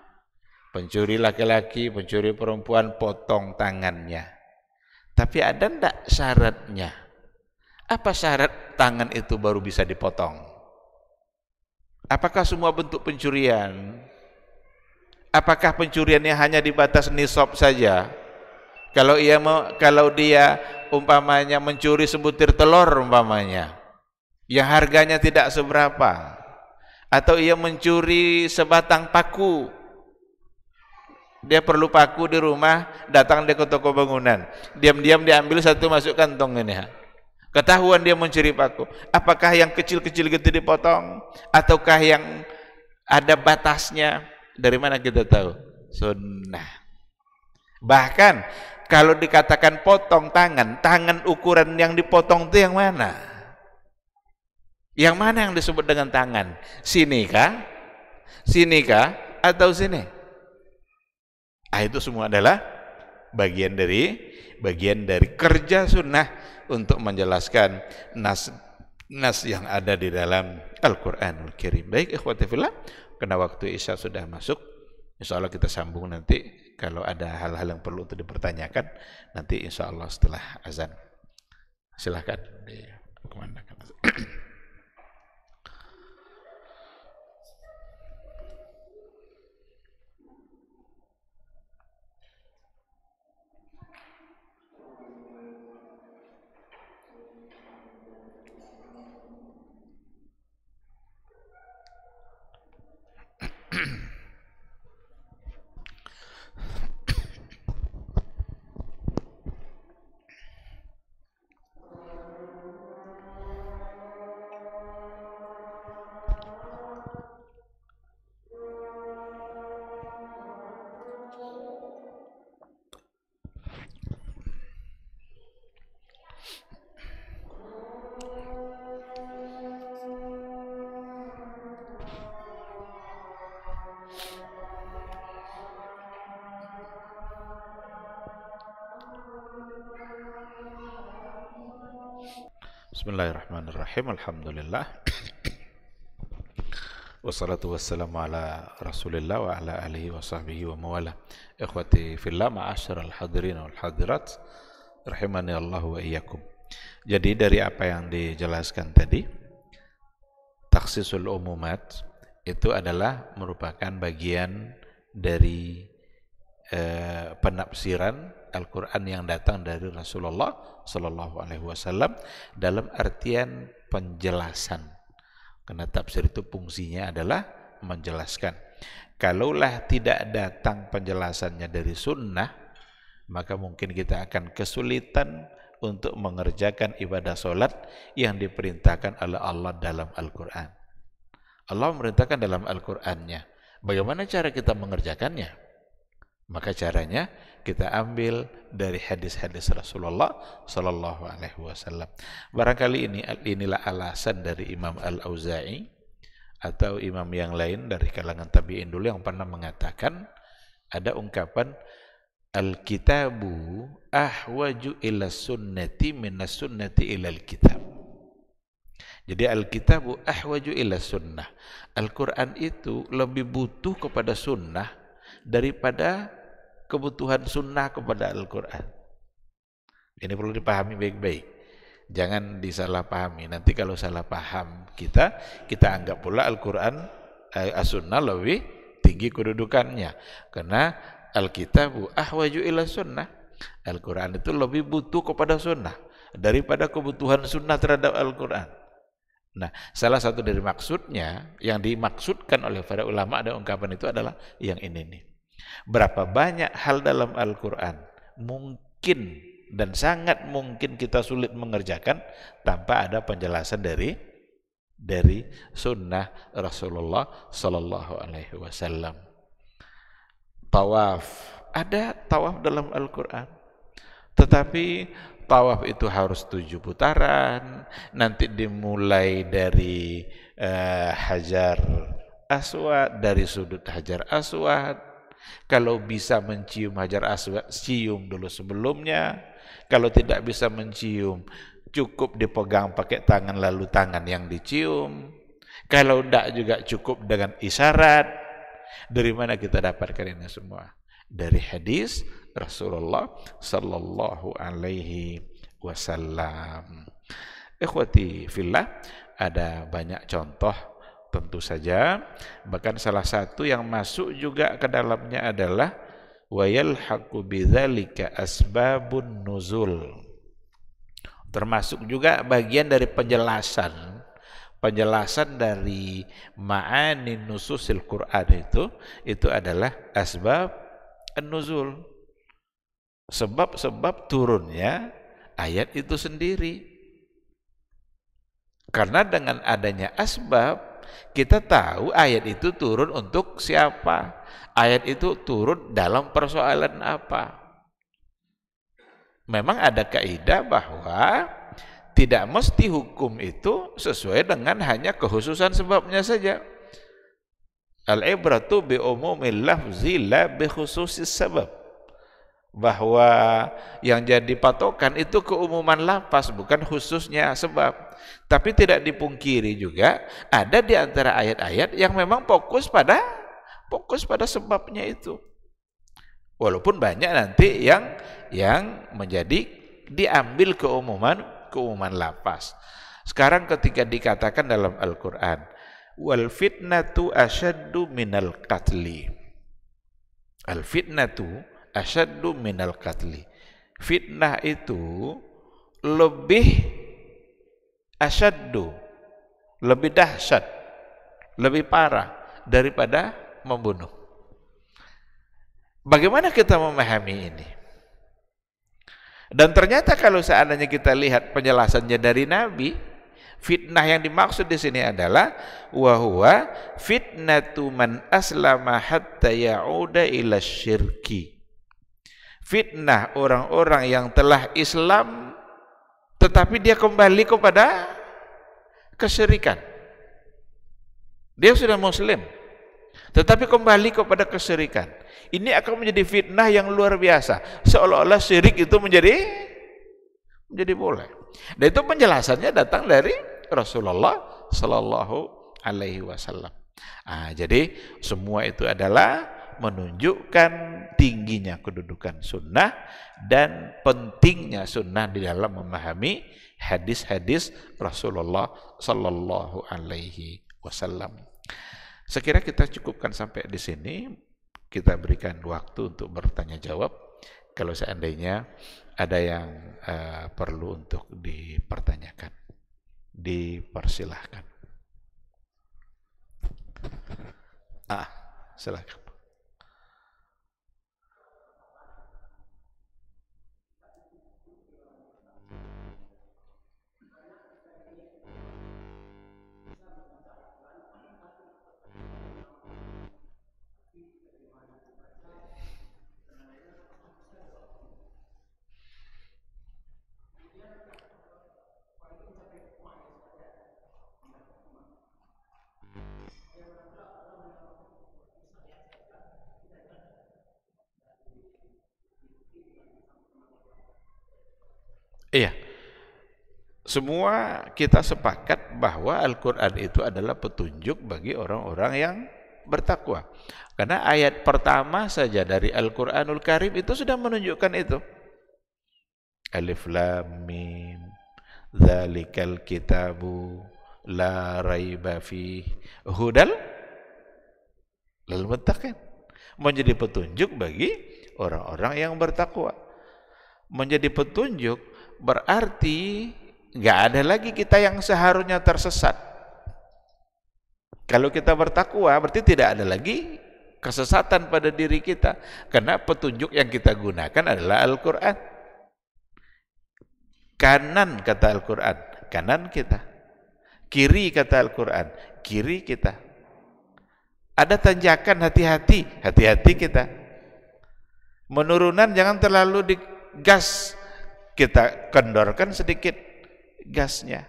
Pencuri laki-laki, pencuri perempuan, potong tangannya. Tapi ada enggak syaratnya? Apa syarat tangan itu baru bisa dipotong? Apakah semua bentuk pencurian? Apakah pencuriannya hanya di batas nisab saja? Kalau dia umpamanya mencuri sebutir telur umpamanya, yang harganya tidak seberapa, atau ia mencuri sebatang paku, dia perlu paku di rumah, datang dia ke toko bangunan, diam-diam diambil satu, masuk kantong ini. Ketahuan dia mencuri paku. Apakah yang kecil-kecil gitu dipotong, ataukah yang ada batasnya? Dari mana kita tahu? Sunnah. Bahkan kalau dikatakan potong tangan ukuran yang dipotong itu yang mana? Yang mana yang disebut dengan tangan? Sini kah? Sini kah? Atau sini? Itu semua adalah bagian dari kerja sunnah untuk menjelaskan nas yang ada di dalam Al-Quranul Karim. Baik ikhwati fillah, karena waktu Isya sudah masuk, insya Allah kita sambung nanti. Kalau ada hal-hal yang perlu untuk dipertanyakan, nanti insya Allah setelah azan. Silahkan dikemanakan. Bismillahirrahmanirrahim. Alhamdulillah. Wassalatu wassalamu ala Rasulillah wa ala alihi wa sahbihi wa mawala. Ikhwati fillah, ma'asyiral hadirin wal hadirat, rahimani Allah wa iyyakum. Jadi dari apa yang dijelaskan tadi, takhsisul umumat itu adalah merupakan bagian dari penafsiran Al-Quran yang datang dari Rasulullah Sallallahu Alaihi Wasallam dalam artian penjelasan. Karena tafsir itu fungsinya adalah menjelaskan. Kalaulah tidak datang penjelasannya dari sunnah, maka mungkin kita akan kesulitan untuk mengerjakan ibadah solat yang diperintahkan oleh Allah dalam Al-Quran. Allah memerintahkan dalam Al-Qurannya. Bagaimana cara kita mengerjakannya? Maka caranya kita ambil dari hadis-hadis Rasulullah Sallallahu Alaihi Wasallam. Barangkali inilah alasan dari Imam Al-Auza'i atau imam yang lain dari kalangan tabi'in dulu yang pernah mengatakan, ada ungkapan al-kitabu ahwaju ila sunnati minas sunnati ila al-kitab. Jadi al-kitabu ahwaju ila sunnah. Al-Quran itu lebih butuh kepada sunnah daripada kebutuhan sunnah kepada Al-Quran. Ini perlu dipahami baik-baik. Jangan disalahpahami. Nanti kalau salah paham kita anggap pula Al-Quran, as-sunnah lebih tinggi kedudukannya. Karena Al-kitabu ahwaju ila sunnah. Al-Quran itu lebih butuh kepada sunnah daripada kebutuhan sunnah terhadap Al-Quran. Nah, salah satu dari maksudnya, yang dimaksudkan oleh para ulama ada ungkapan itu adalah yang ini nih. Berapa banyak hal dalam Al-Quran mungkin dan sangat mungkin kita sulit mengerjakan tanpa ada penjelasan dari sunnah Rasulullah Sallallahu Alaihi Wasallam. Tawaf, ada tawaf dalam Al-Quran, tetapi tawaf itu harus 7 putaran, nanti dimulai dari Hajar Aswad, dari sudut Hajar Aswad. Kalau bisa mencium Hajar Aswad, cium dulu sebelumnya. Kalau tidak bisa mencium, cukup dipegang pakai tangan lalu tangan yang dicium. Kalau tidak juga cukup dengan isyarat. Dari mana kita dapatkan ini semua? Dari hadis Rasulullah Sallallahu Alaihi Wasallam. Ikhwati fillah, ada banyak contoh tentu saja, bahkan salah satu yang masuk juga ke dalamnya adalah wa yalhaqu bidzalika asbabun nuzul. Termasuk juga bagian dari penjelasan dari ma'ani nususil Quran itu adalah asbab an-nuzul. Sebab-sebab turunnya ayat itu sendiri. Karena dengan adanya asbab, kita tahu ayat itu turun untuk siapa, ayat itu turun dalam persoalan apa. Memang ada kaidah bahwa tidak mesti hukum itu sesuai dengan hanya kekhususan sebabnya saja. Al-ibratu bi umumil lafzi la bi khususis sabab. Bahwa yang jadi patokan itu keumuman lafaz, bukan khususnya sebab. Tapi tidak dipungkiri juga ada di antara ayat-ayat yang memang fokus pada sebabnya itu. Walaupun banyak nanti yang menjadi diambil keumuman lafaz. Sekarang ketika dikatakan dalam Al-Quran, wal fitnatu asyaddu minal qatli. Al fitnatu asyaddu minal qatli. Fitnah itu lebih asyaddu, lebih dahsyat, lebih parah daripada membunuh. Bagaimana kita memahami ini? Dan ternyata kalau seandainya kita lihat penjelasannya dari Nabi, fitnah yang dimaksud di sini adalah wa huwa fitnatu man aslama hatta ya'uda ila syirki. Fitnah orang-orang yang telah Islam tetapi dia kembali kepada kesyirikan. Dia sudah muslim tetapi kembali kepada kesyirikan. Ini akan menjadi fitnah yang luar biasa. Seolah-olah syirik itu menjadi boleh. Dan itu penjelasannya datang dari Rasulullah Sallallahu Alaihi Wasallam. Jadi semua itu adalah menunjukkan tingginya kedudukan sunnah dan pentingnya sunnah di dalam memahami hadis-hadis Rasulullah Sallallahu Alaihi Wasallam. Sekira kita cukupkan sampai di sini. Kita berikan waktu untuk bertanya jawab. Kalau seandainya ada yang perlu untuk dipertanyakan, dipersilahkan. Silakan. Iya, semua kita sepakat bahwa Al-Quran itu adalah petunjuk bagi orang-orang yang bertakwa. Karena ayat pertama saja dari Al-Quranul Karim itu sudah menunjukkan itu. Alif Lam Mim, Dzalikal Kitabu La Raiba Fih, Hudal lil Muttaqin. Menjadi petunjuk bagi orang-orang yang bertakwa. Menjadi petunjuk berarti nggak ada lagi kita yang seharusnya tersesat. Kalau kita bertakwa berarti tidak ada lagi kesesatan pada diri kita, karena petunjuk yang kita gunakan adalah Al-Quran. Kanan kata Al-Quran, kanan kita. Kiri kata Al-Quran, kiri kita. Ada tanjakan, hati-hati, hati-hati kita. Menurunan jangan terlalu digas, kita kendorkan sedikit gasnya.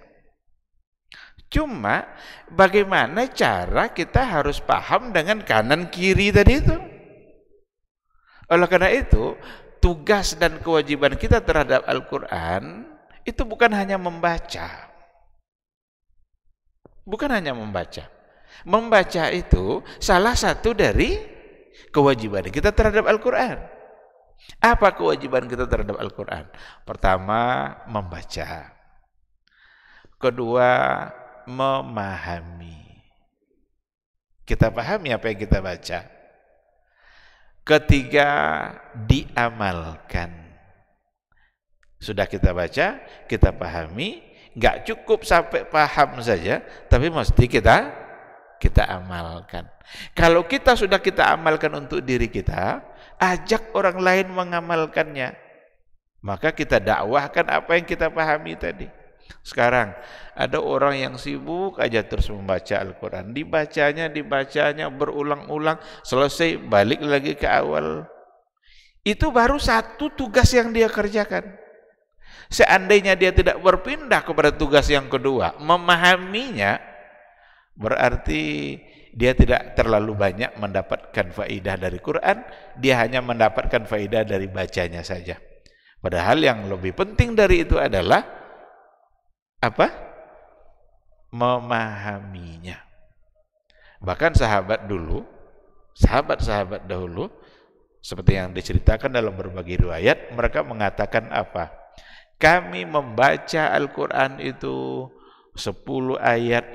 Cuma bagaimana cara kita harus paham dengan kanan kiri tadi itu. Oleh karena itu, tugas dan kewajiban kita terhadap Al-Quran itu bukan hanya membaca. Bukan hanya membaca. Membaca itu salah satu dari kewajiban kita terhadap Al-Quran. Apa kewajiban kita terhadap Al-Quran? Pertama, membaca. Kedua, memahami. Kita pahami apa yang kita baca. Ketiga, diamalkan. Sudah kita baca, kita pahami, nggak cukup sampai paham saja, tapi mesti kita amalkan. Kalau kita amalkan untuk diri kita, ajak orang lain mengamalkannya. Maka kita dakwahkan apa yang kita pahami tadi. Sekarang ada orang yang sibuk aja terus membaca Al-Quran, dibacanya berulang-ulang, selesai balik lagi ke awal. Itu baru satu tugas yang dia kerjakan. Seandainya dia tidak berpindah kepada tugas yang kedua, memahaminya, berarti dia tidak terlalu banyak mendapatkan faidah dari Quran, dia hanya mendapatkan faidah dari bacanya saja. Padahal yang lebih penting dari itu adalah apa? Memahaminya. Bahkan sahabat dahulu, seperti yang diceritakan dalam berbagai riwayat, mereka mengatakan apa? Kami membaca Al-Quran itu 10 ayat.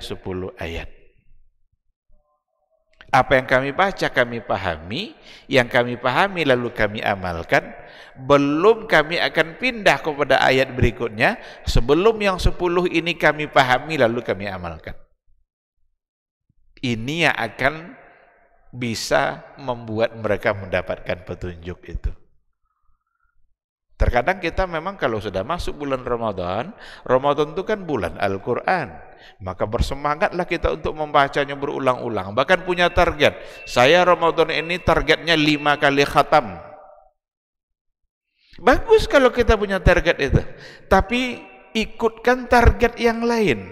Apa yang kami baca kami pahami, yang kami pahami lalu kami amalkan. Belum kami akan pindah kepada ayat berikutnya sebelum yang 10 ini kami pahami lalu kami amalkan. Ini yang akan bisa membuat mereka mendapatkan petunjuk itu. Terkadang kita memang kalau sudah masuk bulan Ramadan itu kan bulan Al-Quran. Maka bersemangatlah kita untuk membacanya berulang-ulang. Bahkan punya target. Saya Ramadan ini targetnya 5 kali khatam. Bagus kalau kita punya target itu. Tapi ikutkan target yang lain.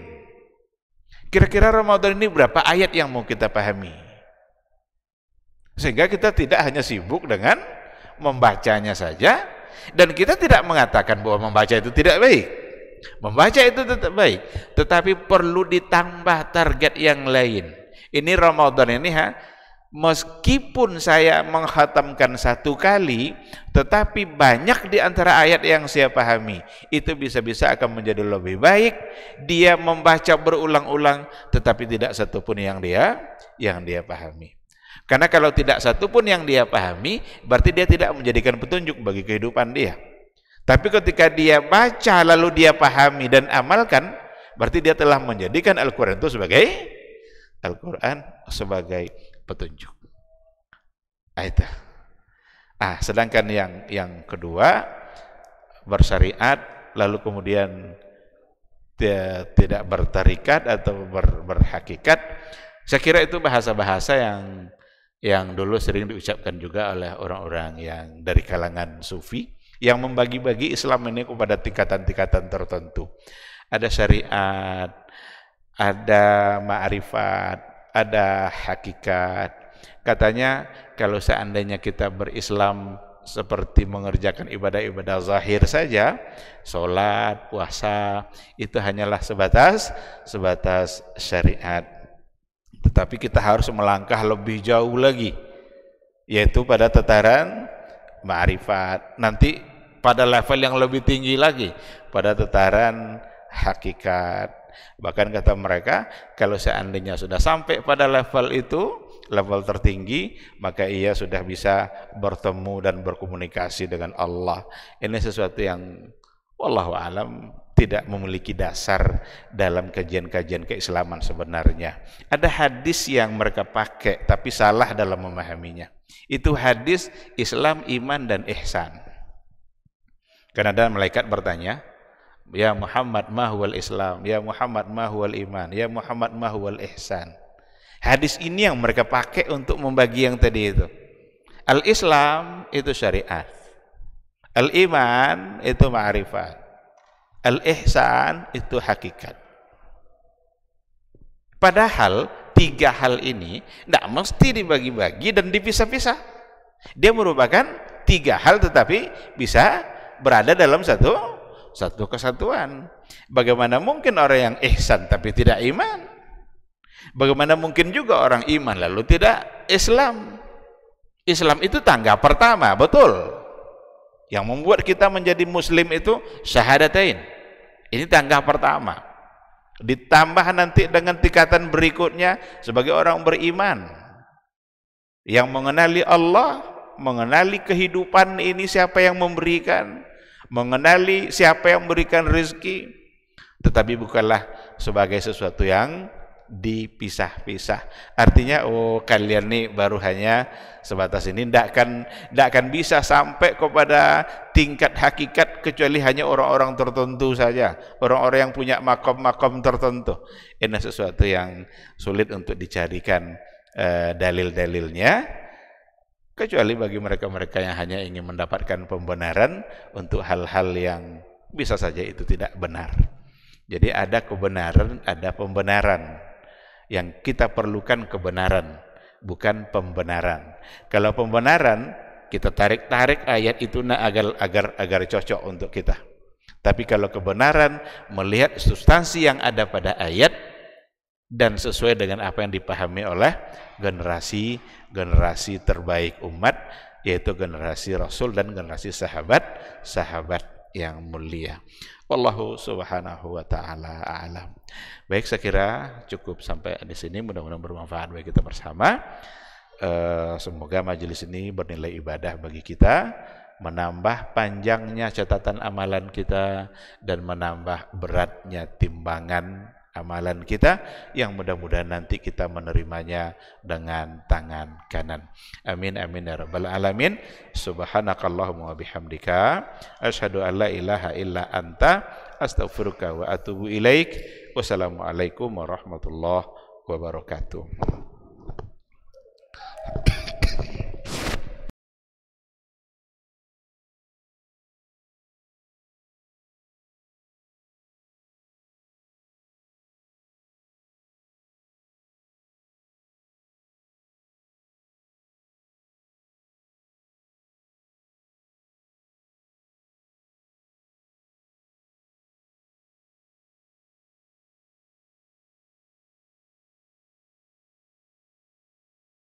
Kira-kira Ramadan ini berapa ayat yang mau kita pahami? Sehingga kita tidak hanya sibuk dengan membacanya saja. Dan kita tidak mengatakan bahwa membaca itu tidak baik. Membaca itu tetap baik, tetapi perlu ditambah target yang lain. Ini Ramadan ini meskipun saya menghatamkan 1 kali, tetapi banyak di antara ayat yang saya pahami. Itu bisa-bisa akan menjadi lebih baik dia membaca berulang-ulang, tetapi tidak satu pun yang dia pahami. Karena kalau tidak satu pun yang dia pahami, berarti dia tidak menjadikan petunjuk bagi kehidupan dia. Tapi ketika dia baca lalu dia pahami dan amalkan, berarti dia telah menjadikan Al-Quran itu sebagai petunjuk. Itu. Sedangkan yang kedua, bersyariat lalu kemudian dia tidak bertarikat atau berhakikat, saya kira itu bahasa-bahasa yang dulu sering diucapkan juga oleh orang-orang yang dari kalangan sufi yang membagi-bagi Islam ini kepada tingkatan-tingkatan tertentu. Ada syariat, ada ma'rifat, ada hakikat. Katanya kalau seandainya kita berislam seperti mengerjakan ibadah-ibadah zahir saja, sholat, puasa, itu hanyalah sebatas syariat. Tetapi kita harus melangkah lebih jauh lagi, yaitu pada tataran ma'rifat. Nanti pada level yang lebih tinggi lagi, pada tataran hakikat. Bahkan kata mereka, kalau seandainya sudah sampai pada level itu, level tertinggi, maka ia sudah bisa bertemu dan berkomunikasi dengan Allah. Ini sesuatu yang wallahu alam tidak memiliki dasar dalam kajian-kajian keislaman sebenarnya. Ada hadis yang mereka pakai tapi salah dalam memahaminya. Itu hadis Islam, iman, dan ihsan. Karena ada malaikat bertanya, ya Muhammad ma huwal Islam, ya Muhammad ma huwal iman, ya Muhammad ma huwal ihsan. Hadis ini yang mereka pakai untuk membagi yang tadi itu. Al-Islam itu syariat, al-iman itu ma'rifat, al-ihsan itu hakikat. Padahal 3 hal ini tidak mesti dibagi-bagi dan dipisah-pisah. Dia merupakan 3 hal tetapi bisa berada dalam satu kesatuan. Bagaimana mungkin orang yang ihsan tapi tidak iman? Bagaimana mungkin juga orang iman lalu tidak Islam? Islam itu tangga pertama, betul. Yang membuat kita menjadi muslim itu syahadatain. Ini tangga pertama. Ditambah nanti dengan tingkatan berikutnya sebagai orang beriman yang mengenali Allah, mengenali kehidupan ini siapa yang memberikan, mengenali siapa yang memberikan rezeki, tetapi bukanlah sebagai sesuatu yang dipisah-pisah. Artinya kalian nih baru hanya sebatas ini, tidak akan bisa sampai kepada tingkat hakikat kecuali hanya orang-orang tertentu saja, orang-orang yang punya makom-makom tertentu. Ini sesuatu yang sulit untuk dicarikan dalil-dalilnya, kecuali bagi mereka-mereka yang hanya ingin mendapatkan pembenaran untuk hal-hal yang bisa saja itu tidak benar. Jadi ada kebenaran, ada pembenaran. Yang kita perlukan kebenaran, bukan pembenaran. Kalau pembenaran, kita tarik-tarik ayat itu agar cocok untuk kita. Tapi kalau kebenaran, melihat substansi yang ada pada ayat dan sesuai dengan apa yang dipahami oleh generasi terbaik umat, yaitu generasi Rasul dan generasi sahabat yang mulia. Wallahu subhanahu wa ta'ala a'lam. Baik, saya kira cukup sampai di sini. Mudah-mudahan bermanfaat bagi kita bersama. Semoga majelis ini bernilai ibadah bagi kita, menambah panjangnya catatan amalan kita dan menambah beratnya timbangan amalan kita, yang mudah-mudahan nanti kita menerimanya dengan tangan kanan. Amin amin ya rabbal alamin. Subhanakallahumma wa bihamdika asyhadu an la ilaha illa anta astaghfiruka wa atubu ilaik. Wassalamualaikum warahmatullahi wabarakatuh.